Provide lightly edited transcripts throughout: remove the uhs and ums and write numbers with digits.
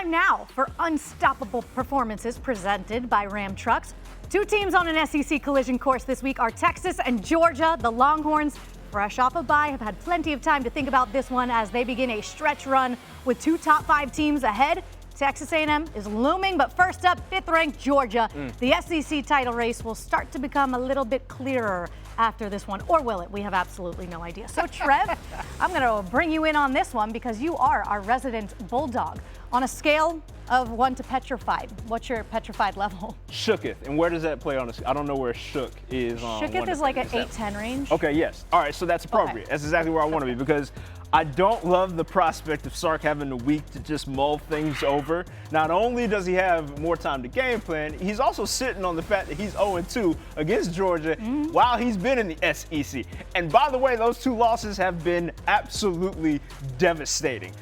time now for unstoppable performances presented by Ram Trucks. Two teams on an SEC collision course this week are Texas and Georgia. The Longhorns, fresh off a bye, have had plenty of time to think about this one as they begin a stretch run with two top 5 teams ahead. Texas A&M is looming, but first up, 5th-ranked Georgia. The SEC title race will start to become a little bit clearer after this one, or will it? We have absolutely no idea. So, Trev, I'm going to bring you in on this one because you are our resident Bulldog. On a scale of 1 to petrified, what's your petrified level? Shooketh. And where does that play on? I don't know where shook is on. Shooketh is like an 8-10 range. Okay, yes. All right, so that's appropriate. Okay. That's exactly where I want to be because I don't love the prospect of Sark having a week to just mull things over. Not only does he have more time to game plan, he's also sitting on the fact that he's 0-2 against Georgia while he's been in the SEC. And by the way, those 2 losses have been absolutely devastating.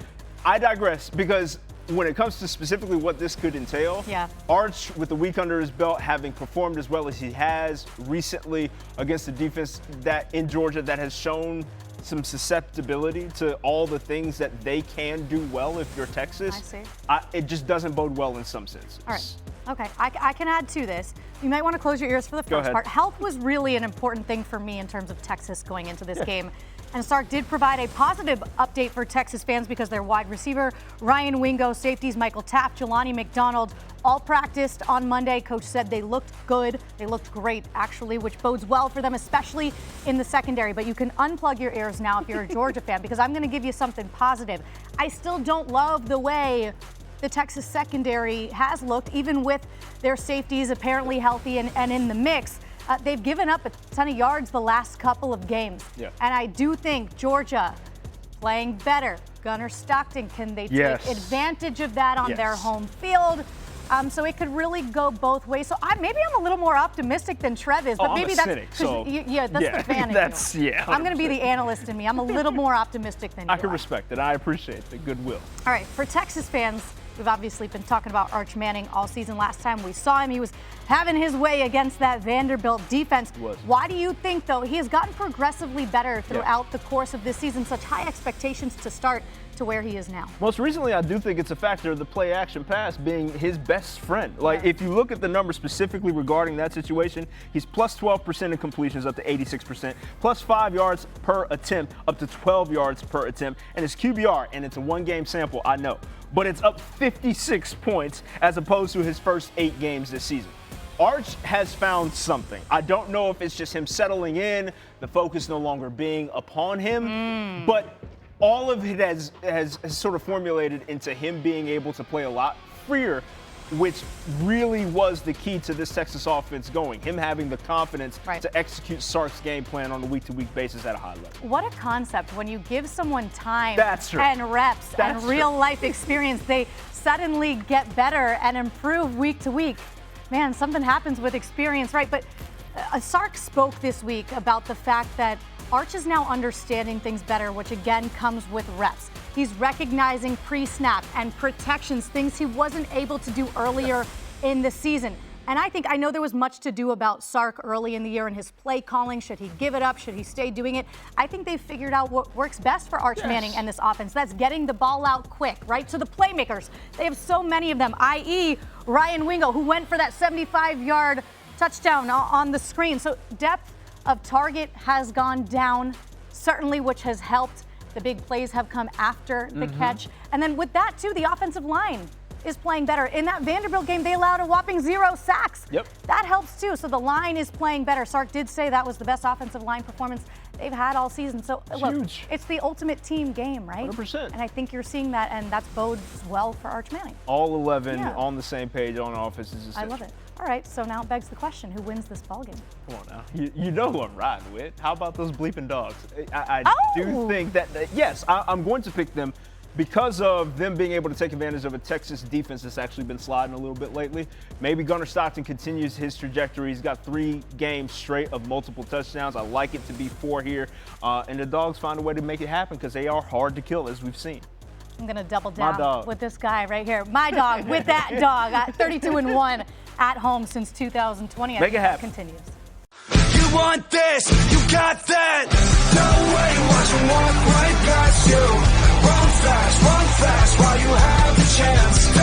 I digress because when it comes to specifically what this could entail, Arch, with the week under his belt, having performed as well as he has recently against the defense that in Georgia that has shown some susceptibility to all the things that they can do well if you're Texas. I see. It just doesn't bode well in some senses. All right. Okay, I can add to this. You might want to close your ears for the first part. Health was really an important thing for me in terms of Texas going into this game. And Sark did provide a positive update for Texas fans because their wide receiver, Ryan Wingo, safeties Michael Taft, Jelani McDonald, all practiced on Monday. Coach said they looked good. They looked great, actually, which bodes well for them, especially in the secondary. But you can unplug your ears now if you're a Georgia fan because I'm going to give you something positive. I still don't love the way the Texas secondary has looked, even with their safeties apparently healthy and in the mix. They've given up a ton of yards the last couple of games. And I do think Georgia playing better. Gunnar Stockton, can they take advantage of that on their home field? So it could really go both ways. So maybe I'm a little more optimistic than Trev is, but maybe that's cynic, so that's the fan in you. I'm going to be the analyst in me. I'm a little more optimistic than you I can respect it. I appreciate the goodwill. All right, for Texas fans, we've obviously been talking about Arch Manning all season. Last time we saw him, he was having his way against that Vanderbilt defense. Why do you think, though, he has gotten progressively better throughout the course of this season? Such high expectations to start to where he is now. Most recently, I do think it's a factor of the play action pass being his best friend. Like, if you look at the numbers specifically regarding that situation, he's plus 12% in completions up to 86%, plus 5 yards per attempt up to 12 yards per attempt, and his QBR, and it's a 1-game sample, I know, but it's up 56 points as opposed to his first 8 games this season. Arch has found something. I don't know if it's just him settling in, the focus no longer being upon him, but all of it has sort of formulated into him being able to play a lot freer, which really was the key to this Texas offense going. Him having the confidence to execute Sark's game plan on a week-to-week basis at a high level. What a concept. When you give someone time and reps and real-life experience, they suddenly get better and improve week to week. Man, something happens with experience, right? But Sark spoke this week about the fact that Arch is now understanding things better, which again comes with reps. He's recognizing pre-snap and protections, things he wasn't able to do earlier in the season. And I know there was much to do about Sark early in the year and his play calling. Should he give it up? Should he stay doing it? I think they've figured out what works best for Arch Manning and this offense. That's getting the ball out quick, right? So the playmakers, they have so many of them, i.e. Ryan Wingo, who went for that 75-yard touchdown on the screen. So depth of target has gone down, certainly, which has helped. The big plays have come after the catch. And then with that, too, the offensive line is playing better. In that Vanderbilt game, they allowed a whopping 0 sacks. That helps, too. So the line is playing better. Sark did say that was the best offensive line performance they've had all season. So, look, it's the ultimate team game, right? 100%. And I think you're seeing that, and that bodes well for Arch Manning. All 11 on the same page on offense is essential. I love it. All right, so now it begs the question, who wins this ballgame? Come on now. You know who I'm riding with. How about those bleeping dogs? I do think that, yes, I'm going to pick them because of them being able to take advantage of a Texas defense that's actually been sliding a little bit lately. Maybe Gunnar Stockton continues his trajectory. He's got 3 games straight of multiple touchdowns. I like it to be 4 here. And the dogs find a way to make it happen because they are hard to kill, as we've seen. I'm going to double down with this guy right here. My dog with that dog. 32-1 at home since 2020. Make it happen. Continues. You want this, you got that. No way, watch them walk right past you. Run fast while you have the chance.